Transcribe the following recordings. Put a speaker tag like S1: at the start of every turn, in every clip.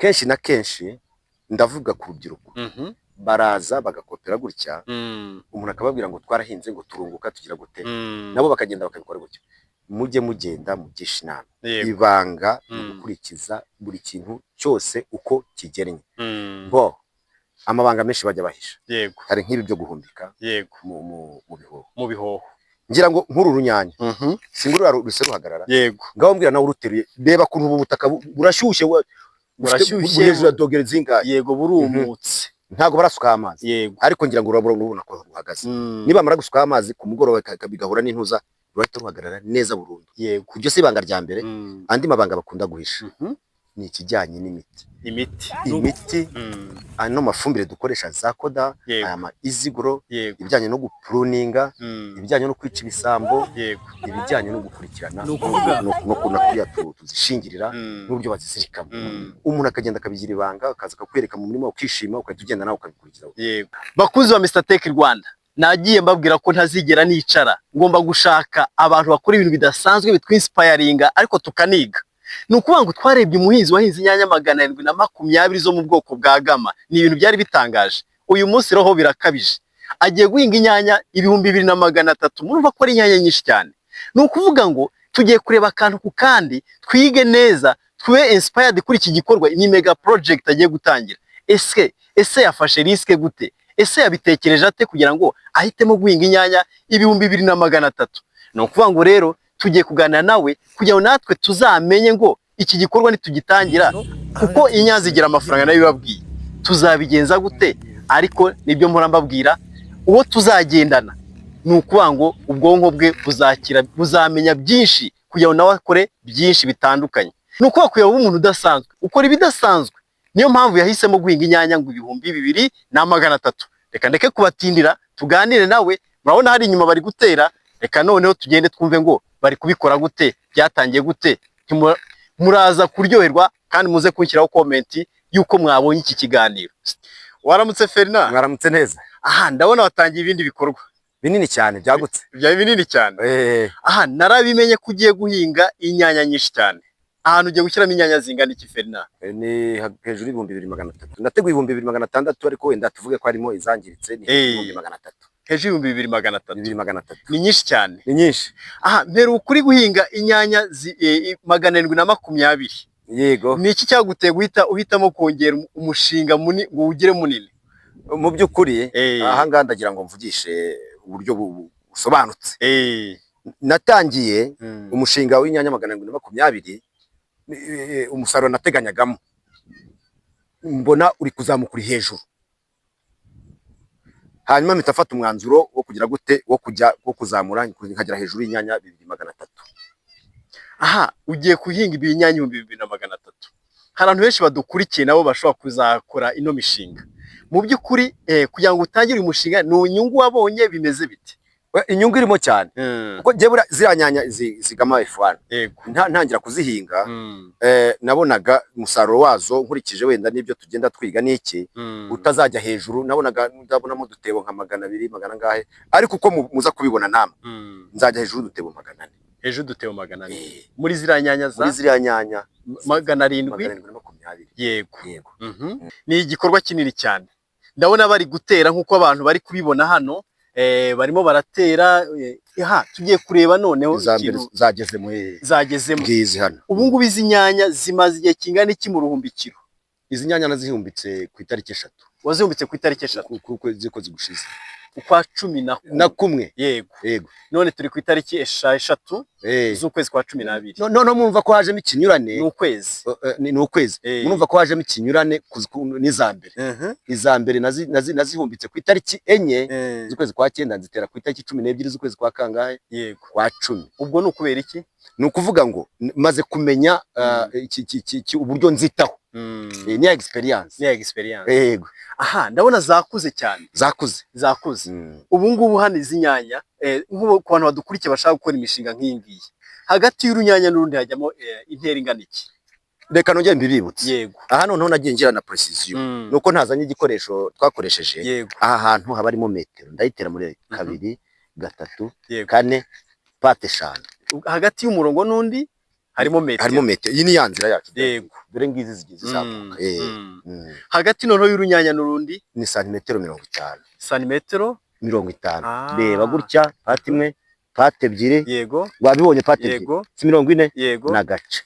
S1: kenshi na kenshi ndavuga ku rubyiruko baraza bagakopera gutya umuntu akababwira ngo twarahinze ngo turunguka tugira gute nabo bakagenda bakabikora gutyo. Mujye mugenda mugisha inama. Ibanga no gukurikiza buri kintu cyose uko kigernye. Bo amabanga menshi bajya bahisha.
S2: Yego.
S1: Hari nk'ibi byo guhumbika.
S2: Yego.
S1: Mu bihoho. Ngira ngo nkuru runyanya. Singurura ruse ruhagarara.
S2: Yego.
S1: Ngaho mbwira nawe uruteruye reba kuntu ubu butaka burashyushye hejuru dogere zingahe.
S2: Yego burumutse.
S1: Ntago barasuka amazi.
S2: Yego.
S1: Ariko ngira ngo urabona ko ruhagaze. Niba mara gusuka amazi ku mugoroba bigahura n'intuza ruhita ruhagarara neza burundu.
S2: Yego.
S1: Kujyo se ibanga rya mbere andi mabanga bakunda guhisha. Ni ikijyanye n'imiti. Imiti ano mafumbire dukoresha za koda ama iziguro ibijyanye no gupruninga ibijyanye no kwica ibisambo ibijyanye no gukurikirana no kunakuya tuzishingirira n'uburyo bazizirikamo. Umuntu akagenda akabigira ibanga akaza kakwereka mu murimo ukishima ukagenda nawe ukabikurikiza.
S2: Bakuzi wa Mr Tech Rwanda, nagiye mbabwira ko ntazigera nicara, ngomba gushaka abantu bakora ibintu bidasanzwe bitwa inspiringa ariko tukaniga. Nukuvuga ngo twarebye umuhinzi wahinze inyanya 720 zo mu bwoko bwa Gama. Ni ibintu byari bitangaje. Uyu munsi roho birakabije. Agiye guhinga inyanya 2300. Murumva ko ari inyanya nyinshi cyane. Nukuvuga ngo tugiye kureba akantu ku kandi twige neza, twe inspired kuri iki gikorwa. Ni mega project agiye gutangira. Ese yafashe riske gute? Ese yabitekereje ate kugira ngo ahitemo guhinga inyanya 2300? Nukuvuga ngo rero tugiye kuganira nawe kugira ngo natwe tuzamenye ngo iki gikorwa nitugitangira kuko inyanya zigira amafaranga nayo bibabwiye tuzabigenza gute. Ariko nibyo mpora mbabwira, uwo tuzagendana nukuvuga ngo ubwonko bwe buzakira, buzamenya byinshi kugira ngo nawe akore byinshi bitandukanye. Nuko kuyoba umuntu udasanzwe ukora ibidasanzwe. Niyo mpamvu yahisemo guhinga inyanya ngo 2300. Reka ndeke kubatindira tuganire nawe. Murabona hari inyuma bari gutera. Reka noneho tugende twumve ngo bari kubikora gute, byatangiye gute. Muraza kuryoherwa kandi muze kunshyiraho comment yuko mwabonye iki kiganiro. Waramutse Fernand?
S1: Waramutse neza.
S2: Aha ndabona watangiye ibindi bikorwa
S1: binini cyane byagutse.
S2: Bya binini cyane. Aha narabimenye kugiye guhinga inyanya nyinshi cyane. Ahantu ugiye gushyiramo inyanya zingana iki Fernand?
S1: Ni hejuru 2300. Nateguye 2600 ariko wenda tuvuge ko harimo izangiritse ni 2300.
S2: Hejuru 2300. Ni nyinshi cyane.
S1: Ni nyinshi.
S2: Aha mperu kuri guhinga inyanya 720.
S1: Yego.
S2: Ni iki cyaguteye guhita uhitamo kongera umushinga ngo ugire munini?
S1: Mu by'ukuri aha nganda ndagira ngo mvugishe uburyo busobanutse. Natangiye umushinga w'inyanya 720 umusaruro nateganyagamo mbona uri kuzamukura hejuru. Hanyuma mitafata umwanzuro wo kugira gute wo kuzamura nkagera hejuru y'inyanya 2300.
S2: Aha ugiye kuhinga ibinyanya 2300. Hari abantu benshi badukurikiye nabo bashobora kuzakora ino mishinga. Mu by'ukuri kugira ngo utangire uyu mushinga no nyungu wabonye bimeze bite?
S1: Inyungu irimo cyane kuko jebura ziranyanya zigama F1 ntangira kuzihinga nabonaga umusaruro wazo nkurikije wenda nibyo tugenda twiga niki utazajya hejuru. Nabonaga ndabonamo dutebo nka 200 magana ngahe, ariko uko muza kubibona namwe nzajya hejuru dutebo 400.
S2: Hejuru dutebo 400 muri ziranyanya za
S1: muri ziranyanya
S2: 720. Yego. Ni igikorwa kinini cyane. Ndabona bari gutera nkuko abantu bari kubibona hano. Barimo baratera. Tugiye kureba noneho zagezemo
S1: ngizi hano.
S2: Ubu ngubu izi nyanya zimaze igihe kingana iki mu ruhumbikiro?
S1: Izi nyanya nazihumbitse ku itariki 3.
S2: Wazihumbitse ku itariki 3
S1: kuko ziko zigushize
S2: ukwa 11.
S1: Yego.
S2: None turi ku itariki 3 z'ukwezi kwa 12.
S1: No mumva ko hajemo ikinyurane.
S2: Ni
S1: ukwezi. Mumva ko hajemo ikinyurane n'izambere. Izambere nazihumbitse ku itariki 4 z'ukwezi kwa 9 nzitera ku itariki 12 z'ukwezi kwa kangahe?
S2: Yego.
S1: Kwa 10.
S2: Ubwo nukubera iki?
S1: Nukuvuga ngo maze kumenya uburyo nzitaho. Ni experience. Yego.
S2: Aha ndabona zakuze cyane. Zakuze. Ubu ngubu hano izi nyanya nk'ubu ku bantu badukurikiye bashaka gukora imishinga nk'ingiyi, hagati y'urunyanya n'urundi hajyamo intera ingana iki?
S1: Reka nongere mbibibutse.
S2: Yego.
S1: Aha noneho nagiye ngira na precision nuko ntazanye igikoresho twakoresheje. Aha hantu haba arimo metero ndayitera muri 2, 3, 4 pate 5
S2: hagati y'umurongo n'undi harimo metero.
S1: Harimo metero. Iyi ni ya nzira yacu.
S2: Yego.
S1: Dore ngizi zigiye zizamuka.
S2: Hagati noneho y'urunyanya n'urundi
S1: ni santimetero 50.
S2: Santimetero
S1: 50. Reba gutya pati imwe, pati ebyiri.
S2: Yego.
S1: Wabibonye pati ebyiri. Si 40.
S2: Yego.
S1: Nagace.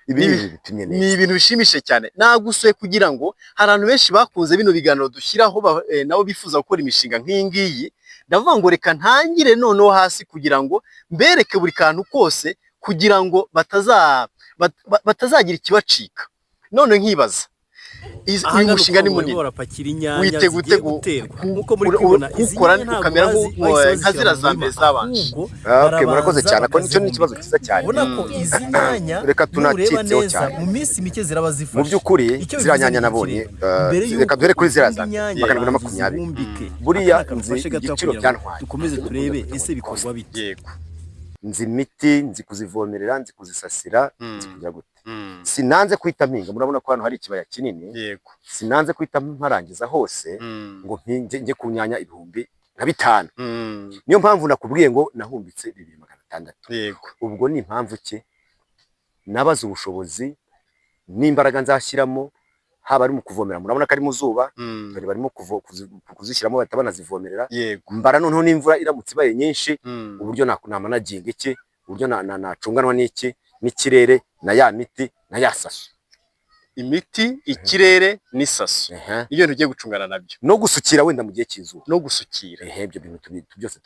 S2: Ni ibintu bishimishije cyane. Nagusuye kugira ngo hari abantu benshi bakunze bino biganiro dushyiraho nabo bifuza gukora imishinga nk'iyi ngiyi. Ndavuga ngo reka ntangire noneho hasi kugira ngo mbereke buri kantu kose kugira ngo batazagira ikibacika. None nkibaza uyu mushinga ni munini, witeguye gukora ukamera nka zira za mbere z'abandi.
S1: Murakoze cyane, ko nicyo ni ikibazo cyiza cyane. Reka tunakitseho cyane. Mu by'ukuri ziriya nyanya nabonye, reka duhere kuri ziriya za 220. Buriya nzi igiciro byantwaye. Nzi imiti, nzi kuzivomerera, nzi kuzisasira, nzi kujya gute. Sinanze kwita mpinga, murabona ko hano hari ikibaya kinini.
S2: Yego.
S1: Sinanze kwita mparangiza hose ngo njye ku nyanya 5,000. Niyo mpamvu nakubwiye ngo nahumbitse 2,600.
S2: Yego.
S1: Ubwo ni impamvu ki nabaza ubushobozi n'imbaraga nzashyiramo, haba ari mu kuvomera, murabona ko ari mu zuba, bari barimo kuzishyiramo batabana zivomerera. Mbara noneho n'imvura iramutse ibaye nyinshi, uburyo namanaginga iki, uburyo nacunganwa n'iki, n'ikirere na ya miti na ya saso.
S2: Imiti, ikirere n'isaso. Iyo ntugiye gucungana nabyo.
S1: No gusukira wenda mu gihe cy'izuba.
S2: No gusukira.
S1: Ibyo bintu byose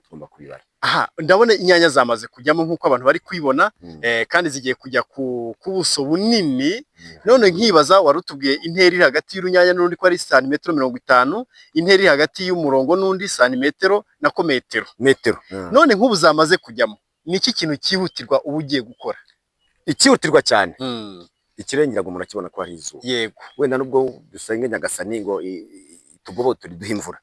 S1: tugomba kubibara.
S2: Aha, ndabona inyanya zamaze kujyamo nk'uko abantu bari kwibona, kandi zigiye kujya ku buso bunini. None nkibaza, warutubwiye intera iri hagati y'urunyanya n'urundi ko ari santimetero 50, intera iri hagati y'umurongo n'undi santimetero nako metero. None nk'ubu zamaze kujyamo, ni iki kintu cyihutirwa ubu ugiye gukora?
S1: Ikihutirwa cyane, ikirengera ngo murakibona ko hari izuba.
S2: Yego.
S1: Wenda nubwo dusenge Nyagasani ngo tugobotore duhe imvura.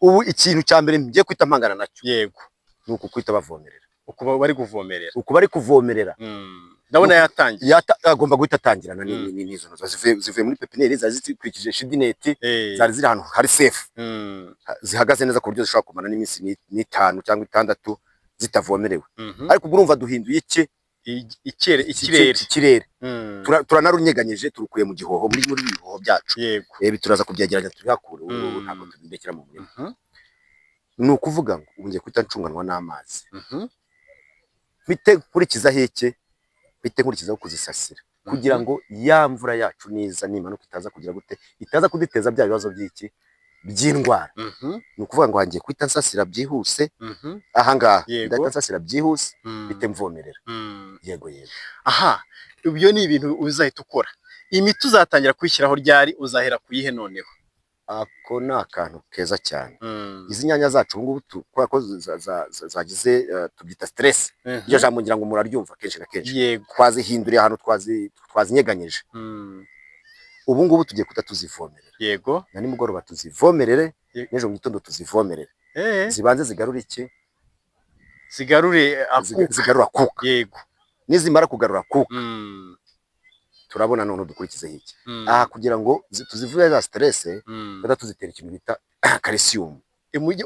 S1: Ubu ikintu cya mbere ngiye kwita mpangana nacyo.
S2: Yego.
S1: Ni uku kwita bavomerera.
S2: Uko bari kuvomerera.
S1: Uko bari kuvomerera.
S2: Ndabona yatangiye.
S1: Agomba guhita atangirana n'izo nzo zivuye muri pepineri zazikurikije shidineti, zari ziri ahantu hari safe. Zihagaze neza ku buryo zishobora kumana n'iminsi 5 cyangwa 6 zitavomerewe. Ariko urumva duhinduye iki? Ikirere. Turanarunyeganyije, turukuye mu gihoho, muri bihoho byacu.
S2: Yego.
S1: Turaza kubyegeranya tubihakure, ubu ntabwo tubindekera mu murima. Ni ukuvuga ngo ubu ngiye kwita ncunganwa n'amazi. Mpite nkurikizaho iki? Mpite nkurikizaho kuzisasira, kugira ngo ya mvura yacu niza nimanuka itaza kugira gute, itaza kuduteza bya bibazo by'iki, by'indwara. Ni ukuvuga ngo hangiye kwita nsasira byihuse. Ahangaha ndahita nsasira byihuse, bite mvomerera. Yego.
S2: Aha, ibyo ni ibintu uzahita ukora. Imiti uzatangira kwishyiraho ryari, uzahera kuyihe noneho?
S1: Ako ni akantu keza cyane. Izi nyanya zacu ubu ngubu kubera ko zagize tubyita stress, iryo jambo ngira ngo muraryumva kenshi na kenshi. Twazihinduriye ahantu twazinyeganyije. Ubu ngubu tugiye kuta tuzivomerera.
S2: Yego.
S1: Na nimugoroba tuzivomerere, n'ejo mu gitondo tuzivomerere. Zibanze zigarura iki? Zigarura kuka.
S2: Yego.
S1: Nizimara kugarura kuka, turabona none dukurikize iki. Aha kugira ngo tuzivuye za stress, kada tuzitera ikintu bita calcium.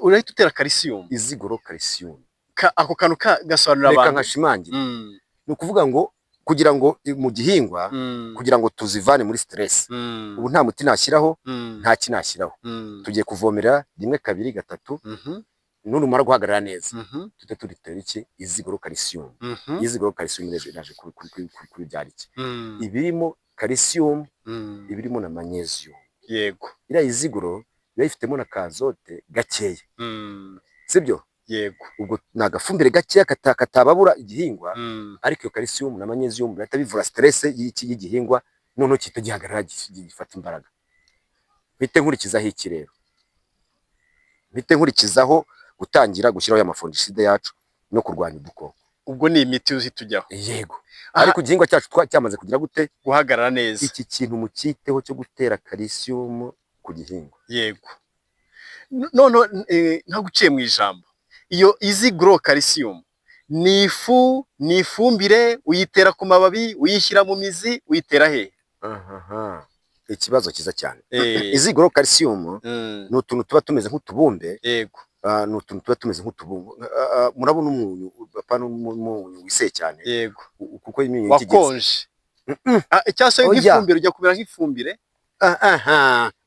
S2: Urahita utera calcium.
S1: Izigoro calcium.
S2: Ako kantu gasobanura abantu.
S1: Reka nkashimangira. Ni ukuvuga ngo kugira ngo mu gihingwa, kugira ngo tuzivane muri stress, ubu nta muti nashyiraho, nta kinashyiraho. Tugiye kuvomerera 1, 2, 3, nurumara guhagarara neza, tujye turitera iki? Izigoro calcium. Izigoro calcium naje kuri byari iki? Ibirimo calcium, ibirimo na magnesium.
S2: Yego.
S1: Iriya izigoro ifitemo na kazote gakeya. Sibyo?
S2: Yego.
S1: Ubwo nagafumbire gakeya katababura igihingwa, ariko iyo calcium na magnesium birata bivura stress y'igihingwa, none cyita gihagarara gifata imbaraga. Bite nkurikizaho iki rero? Bite nkurikizaho gutangira gushyiraho ya mafungicide yacu no kurwanya udukoko.
S2: Ubwo ni imiti uzitujyaho.
S1: Yego. Ariko igihingwa cyacu cyamaze kugira gute?
S2: Guhagarara neza.
S1: Iki kintu mu cyiteho cyo gutera calcium ku gihingwa.
S2: Yego. None ntaguciye mu ijambo. Iyo izigoro calcium ni ifumbire uyitera ku mababi, uyishyira mu mizi, uyitera he?
S1: Ikibazo cyiza cyane. Izigoro calcium ni utuntu tuba tumeze nk'utubumbe.
S2: Yego.
S1: ni utuntu tuba tumeze nk'utubungo. Murabona umunyu apana umunyu wiseye cyane,
S2: yego,
S1: kuko imyunyu
S2: wakonje cyangwa se nk'ifumbire, ujya kumera nk'ifumbire,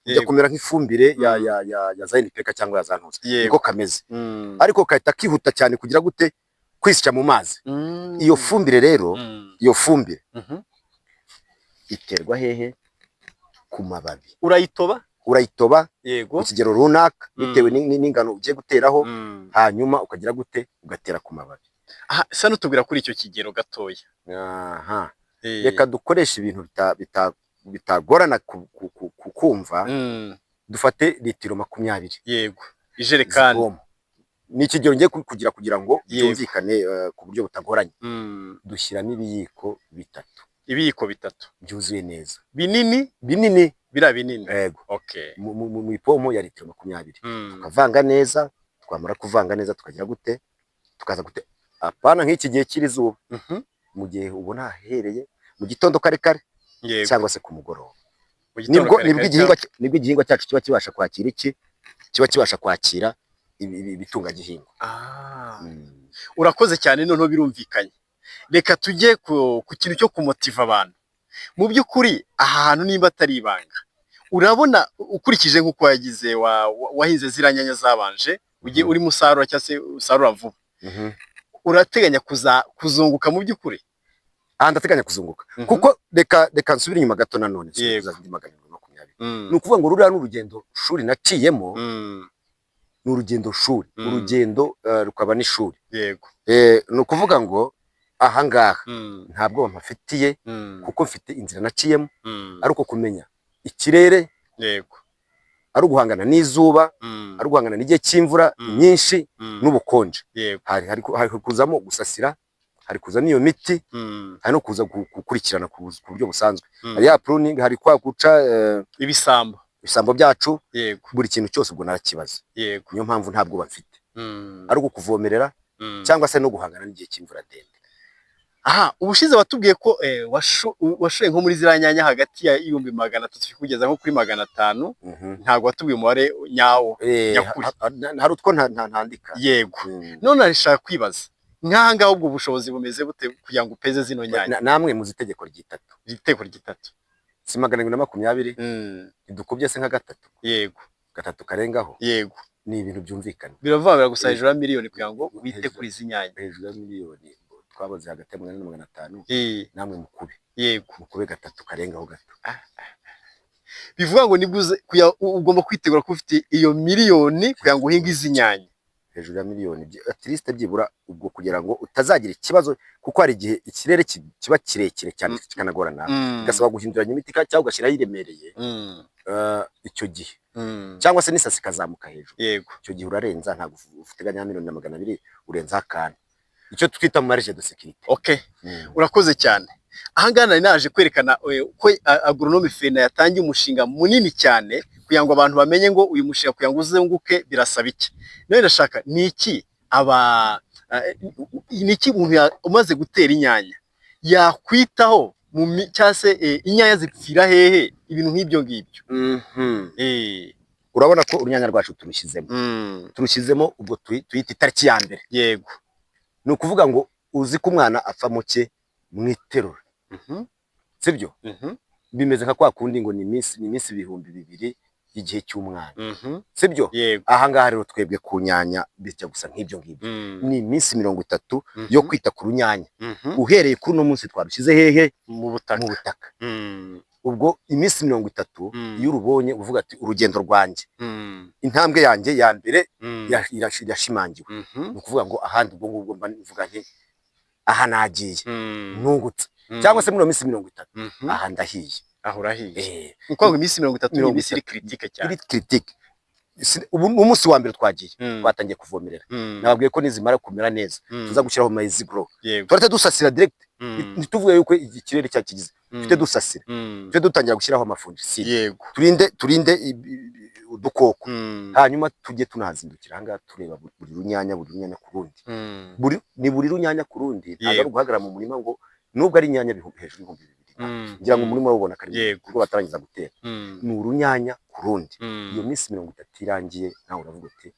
S1: ujya kumera nk'ifumbire ya za NPK cyangwa ya za ntuza, niko kameze, ariko kahita kihuta cyane kugira gute kwisya mu mazi. Iyo fumbire rero, iyo fumbire iterwa hehe? Ku mababi. Urayitoba
S2: yego,
S1: ku kigero runaka bitewe n'ingano ugiye guteraho, hanyuma ukagira gute ugatera ku mababi.
S2: Sa n'utubwira kuri icyo kigero gatoya.
S1: Reka dukoresha ibintu bitagorana kumva. Dufate litiro 20.
S2: Yego, ijerekani.
S1: Ni ikigero ngiye kugira ngo byumvikane ku buryo butagoranye. Dushyiramo ibiyiko 3.
S2: Ibiyiko 3
S1: byuzuye neza,
S2: binini bira binini.
S1: Yego,
S2: okay.
S1: Mu ipomo ya litiro 20 tukavanga neza. Twamara kuvanga neza tukagira gute, tukaza gute apana nk'iki gihe kirizuba, mu gihe ubona hahereye mu gitondo kare kare cyangwa se ku mugoroba, nibwo igihingwa cyacu kiba kibasha kwakira iki, kiba kibasha kwakira ibitunga gihingwa.
S2: Urakoze cyane, noneho birumvikanye. Reka tujye ku kintu cyo kumotiva abantu. Mu by'ukuri aha hantu nimba atari ibanga, urabona ukurikije nk'uko yagize wahinze ziranyanya zabanje, ugiye uri musarura cyangwa se usarura vuba, urateganya kuzunguka mu by'ukuri?
S1: Ndateganya kuzunguka, kuko reka nsubire inyuma gato nanone. Ni ukuvuga ngo ruriya n'urugendo shuri naciyemo, ni urugendo shuri, urugendo rukaba n'ishuri.
S2: Yego,
S1: ni ukuvuga ngo ahangaha ntabwo mpafitiye, kuko mfite inzira naciyemo, ariko kumenya ikirere,
S2: yego,
S1: ari uguhangana n'izuba, ari uguhangana n'igihe cy'imvura nyinshi n'ubukonje. Hari kuzamo gusasira, hari kuzamo iyo miti, hari no kuza gukurikirana ku buryo busanzwe. Hari ya pruning, hari kwa guca ibisambo byacu.
S2: Yego,
S1: buri kintu cyose ubwo narakibaza.
S2: Yego,
S1: niyo mpamvu ntabwo bafite, ari ukuvomerera cyangwa se no guhangana n'igihe cy'imvura ndende.
S2: Ubushize watubwiye ko washoye nko muri ziranyanya hagati ya 300 kugeza nko kuri 500. Ntabwo watubwiye umubare nyawo nyakuri.
S1: Hari utwo ntandika.
S2: Yego, none arishaka kwibaza nk'ahangaha ubwo bushobozi bumeze bute kugira ngo upeze zino nyanya?
S1: Namwe muzi itegeko ry'itatu.
S2: Itegeko ry'itatu
S1: si 220, idukubye se nka gatatu.
S2: Yego,
S1: gatatu karengaho.
S2: Yego,
S1: ni ibintu byumvikana.
S2: Biravanga gusa hejuru ya miliyoni kugira ngo wite kuri izi nyanya.
S1: Hejuru ya miliyoni twabaze hagati ya 800 na 500. Namwe mukube.
S2: Yego,
S1: mukube gatatu karengaho gato.
S2: Bivuga ngo nibuze ugomba kwitegura ko ufite iyo miliyoni kugira ngo uhinge izi nyanya.
S1: Hejuru ya miliyoni at least byibura ubwo kugira ngo utazagira ikibazo, kuko hari igihe ikirere kiba kirekire cyane kikanagorana, gasaba guhinduranya imiti cyangwa ugashyiraho iremereye. Icyo gihe cyangwa se n'isasi kazamuka hejuru.
S2: Yego,
S1: icyo gihe urarenza, ntabwo ufiteganya 1,200,000 urenza akana, icyo twita marge de sécurité.
S2: Okay, urakoze cyane. Ahangaha nari naje kwerekana ko Agronome Fena yatangiye umushinga munini cyane kugira ngo abantu bamenye ngo uyu mushinga kugira ngo uzunguke birasaba iki. None ndashaka niki niki umuntu umaze gutera inyanya yakwitaho cyangwa se inyanya zipfira hehe, ibintu nk'ibyo ngibyo.
S1: Urabona ko urunyanya rwacu turushyizemo ubwo tuyita itariki ya mbere.
S2: Yego,
S1: ni ukuvuga ngo uzi ko umwana apfa muke mwiterura. Sibyo? Bimeze nka kwa kundi ngo ni iminsi 2,000 y'igihe cy'umwana. Sibyo? Aha ngaha rero twebwe ku nyanya bijya gusa nk'ibyo ngibyo. Ni iminsi 30 yo kwita ku runyanya. Uhereye kuri no munsi twarushyize hehe?
S2: Mu butaka.
S1: Ubwo iminsi 30 iyo urubonye uvuga ati urugendo rwanjye, intambwe yanjye ya mbere irashimangiwe. Ni ukuvuga ngo ahandi ubwo ngubwo mba nivuga nti aha nagiye nungutse, cyangwa se muri minsi 30 aha ndahiye.
S2: Aho urahiye. Uko ngo iminsi 30 ni iminsi iri critique cyane.
S1: Iri critique. Umunsi wa mbere twagiye twatangiye kuvomerera, nababwiye ko nizimara kumera neza tuza gushyiraho Maize Grow. Turate dusasira direct, ntituvuye yuko ikirere cyakigize, tufite dusasira, tufite dutangira gushyiraho amafungicide.
S2: Yego,
S1: turinde udukoko, hanyuma tujye tunahazindukira ahangaha tureba buri runyanya ku rundi. Buri runyanya ku rundi, ntabwo ari uguhagarara mu murima ngo nubwo ari inyanya hejuru y'2,000 ngira ngo umurima wabona kare kuko batarangiza gutera. Ni urunyanya ku rundi. Iyo minsi 30 irangiye nawe uravuga uti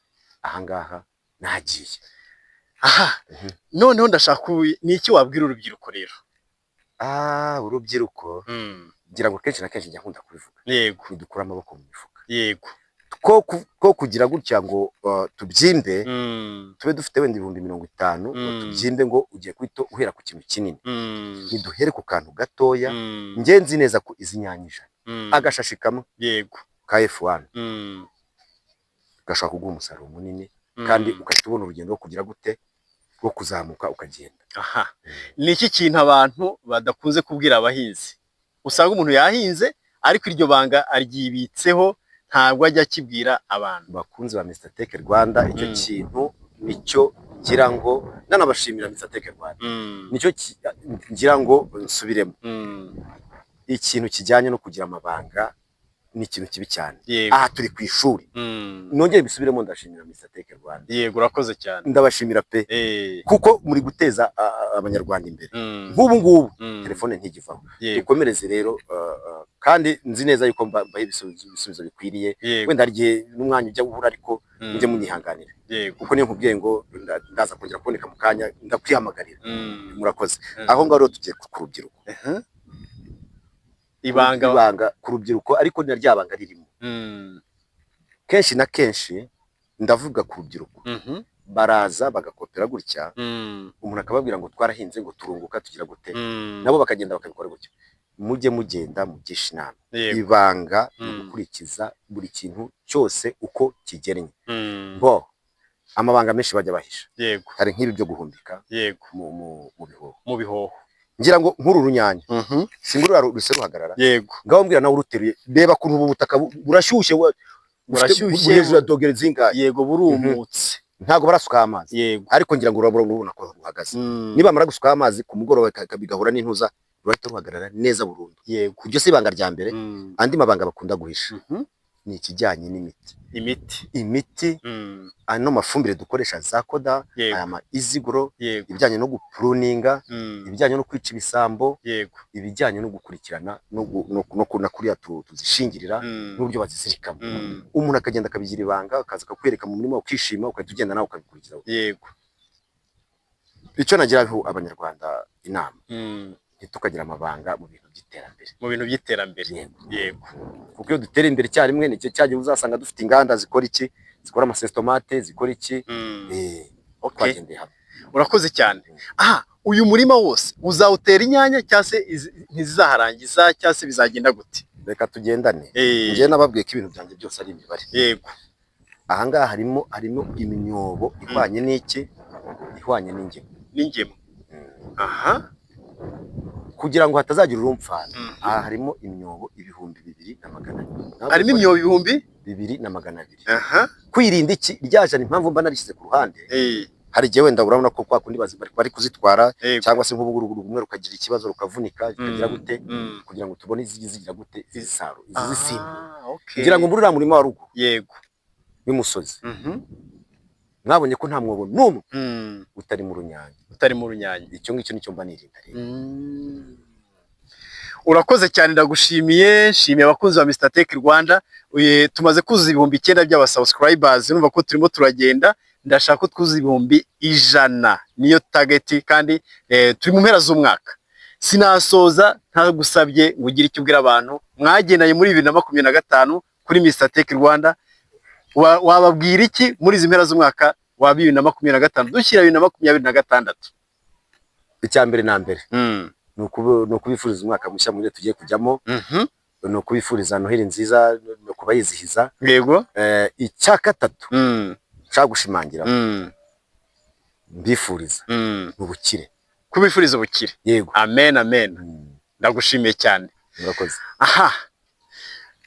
S1: ahangaha nagiye.
S2: Aha noneho ndashaka ni iki wabwira urubyiruko rero?
S1: Urubyiruko ngira ngo kenshi na kenshi njya nkunda kubivuga,
S2: yego
S1: ntidukura amaboko mu mifuka,
S2: yego
S1: ko kugira gutya ngo tubyimbe tube dufite wenda 50,000 ngo tubyimbe ngo ugiye kwita uhera ku kintu kinini. Niduhere ku kantu gatoya. Nge nzi neza ko izi nyanya agashashi kamwe
S2: yego
S1: ka F1 gashaka kuguha umusaruro munini, kandi ukahita ubona urugendo rwo kugira gute rwo kuzamuka ukagenda.
S2: Aha ni iki kintu abantu badakunze kubwira abahinzi? Usanga umuntu yahinze ariko iryo banga aryibitseho, ntabwo ajya akibwira abantu.
S1: Bakunzi ba Mr Tech Rwanda, icyo kintu nicyo ngira ngo nanabashimira Mr Tech Rwanda, nicyo ngira ngo nsubiremo. Ikintu kijyanye no kugira amabanga ni ikintu kibi cyane. Aha turi ku ishuri, nongeye bisubiremo, ndashimira Mr Tech Rwanda.
S2: Yego urakoze cyane,
S1: ndabashimira pe, kuko muri guteza abanyarwanda imbere. Nk'ubu ngubu telefone ntigivaho, dukomereze rero, kandi nzi neza yuko mbaye ibisubizo bikwiriye. Wenda arigihe n'umwanya ujya ubura, ariko mujye munyihanganira, kuko niyo nkubwiye ngo ndaza kongera kuboneka mu kanya, ndakwihamagarira. Murakoze. Aho ngaho rero tugiye ku rubyiruko, ibanga ku rubyiruko, ariko ni ryabanga ririmo. Kenshi na kenshi ndavuga ku rubyiruko, baraza bagakopera gutya, umuntu akababwira ngo twarahinze ngo turunguka tugira gute, nabo bakagenda bakabikora gutya. Mujye mugenda mugisha inama. Ibanga ni gukurikiza buri kintu cyose uko kigennye. Amabanga menshi bajya bahisha, hari nk'ibi byo guhumbika mu bihoho. Ngira ngo nk'uru runyanya singurura ruse ruhagarara, ngaho mbwira nawe uruteruye, reba kuntu ubu butaka burashyushye, hejuru ya dogere zingahe.
S2: Yego burumutse,
S1: ntago barasuka amazi, ariko ngira ngo urabona ko ruhagaze. Niba mara gusuka amazi ku mugoroba bigahura n'intuza, ruhita ruhagarara neza burundu. Iryo si ibanga rya mbere. Andi mabanga bakunda guhisha ni ikijyanye imiti, ano mafumbire dukoresha za koda, aya ma iziguro, ibijyanye no gupruninga, ibijyanye no kwica ibisambo, ibijyanye no gukurikirana no kuriya tuzishingirira n'uburyo bazizirikamo. Umuntu akagenda akabigira ibanga, akaza akakwereka mu murima, ukishima, ukahita ugenda nawe ukabikurikiza. Icyo nagiraho abanyarwanda inama, tukagira amabanga mu bintu by'iterambere.
S2: Yego,
S1: kuko iyo dutera imbere icyarimwe nicyo cyagiye uzasanga dufite inganda zikora iki, zikora amasestomate, zikora iki. Twagendeye hamwe.
S2: Urakoze cyane. Aha uyu murima wose uzawutera inyanya cyangwa se ntizizaharangiza cyangwa se bizagenda gute?
S1: Reka tugendane. Ngiye nababwiye ko ibintu byanjye byose ari imibare.
S2: Yego.
S1: Ahangaha harimo imyobo ihwanye n'iki, ihwanye n'ingemo.
S2: Aha
S1: kugira ngo hatazagira urumfana. Aha harimo imyobo 2,200.
S2: Harimo imyobo
S1: 2,200. Kwirinda iki ryajana, impamvu mba narishyize ku ruhande, hari gihe wenda urabona ko kwa kundi bari kuzitwara, cyangwa se nk'ubuguru rumwe rukagira ikibazo rukavunika, bikagira gute, kugira ngo tubone zigira gute izisaro izisimba. Kugira ngo muri uriya murima wa rugo w'imusozi mwabonye ko nta mwobo n'umwe utari mu runyanya. Icyo ngicyo nicyo mba nirinda rero.
S2: Urakoze cyane, ndagushimiye. Nshimiye abakunzi ba Mr Tech Rwanda. Tumaze kuzuza 9,000 by'aba subscribers, numva ko turimo turagenda. Ndashaka ko twuzuza 100,000, niyo target, kandi turi mu mpera z'umwaka. Sinasoza ntagusabye ngo ugire icyo ubwira abantu mwagendanye muri 2025 kuri Mr Tech Rwanda. Wababwira iki muri izi mpera z'umwaka wa 2025 dushyira 2026?
S1: Icya mbere na mbere no kubifuriza umwaka mushya muri tugiye kujyamo, no kubifuriza Noheli nziza, no kubayizihiza.
S2: Yego.
S1: Icya gatatu cyagushimangira mbifuriza ubukire,
S2: kubifuriza ubukire.
S1: Yego.
S2: Amen. Ndagushimiye cyane.
S1: Murakoze.
S2: Aha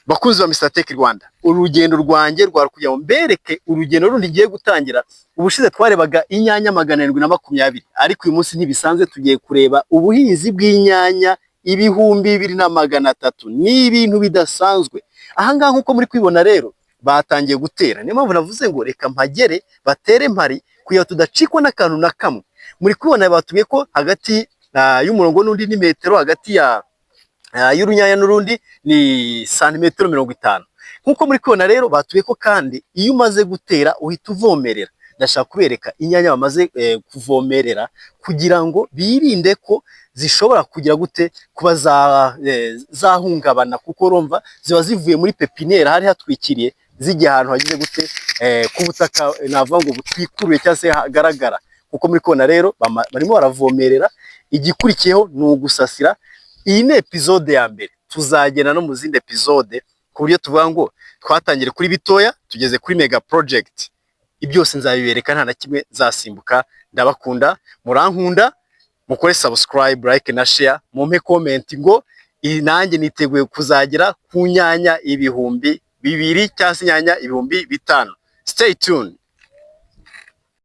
S2: bakunzi ba Mr Tech Rwanda, urugendo rwanjye rwari kujya mbereke urugendo rundi ngiye gutangira. Ubushize twarebaga inyanya 720, ariko uyu munsi ntibisanzwe, tugiye kureba ubuhinzi bw'inyanya 2,300. Ni ibintu bidasanzwe. Aha ngaha nkuko muri kwibona rero batangiye gutera, niyo mpamvu navuze ngo reka mpagere batere mpari kuya tudacikwa n'akantu na kamwe. Muri kwibona batubwiye ko hagati y'umurongo n'undi ni metero, hagati y'urunyanya n'urundi ni santimetero 50. Nk'uko muri kubona rero batuye ko kandi iyo umaze gutera uhita uvomerera. Ndashaka kubereka inyanya bamaze kuvomerera kugira ngo birinde ko zishobora kugira gute kuba zahungabana, kuko urumva ziba zivuye muri pepiniyeri hari hatwikiriye zijya ahantu hagize gute ku butaka navuga ngo butwikuruye cyangwa se hagaragara. Kuko muri kubona rero barimo baravomerera, igikurikiyeho ni ugusasira. Iyi ni epizode ya mbere, tuzagenda no mu zindi epizode ku buryo tuvuga ngo twatangire kuri bitoya tugeze kuri mega project. Ibyose nzabibereka nta na kimwe zasimbuka. Ndabakunda, murankunda, mukore subscribe, like na share, mumpe comment ngo nanjye niteguye kuzagera ku nyanya 2,000 cyangwa se nyanya 5,000. Stay tuned.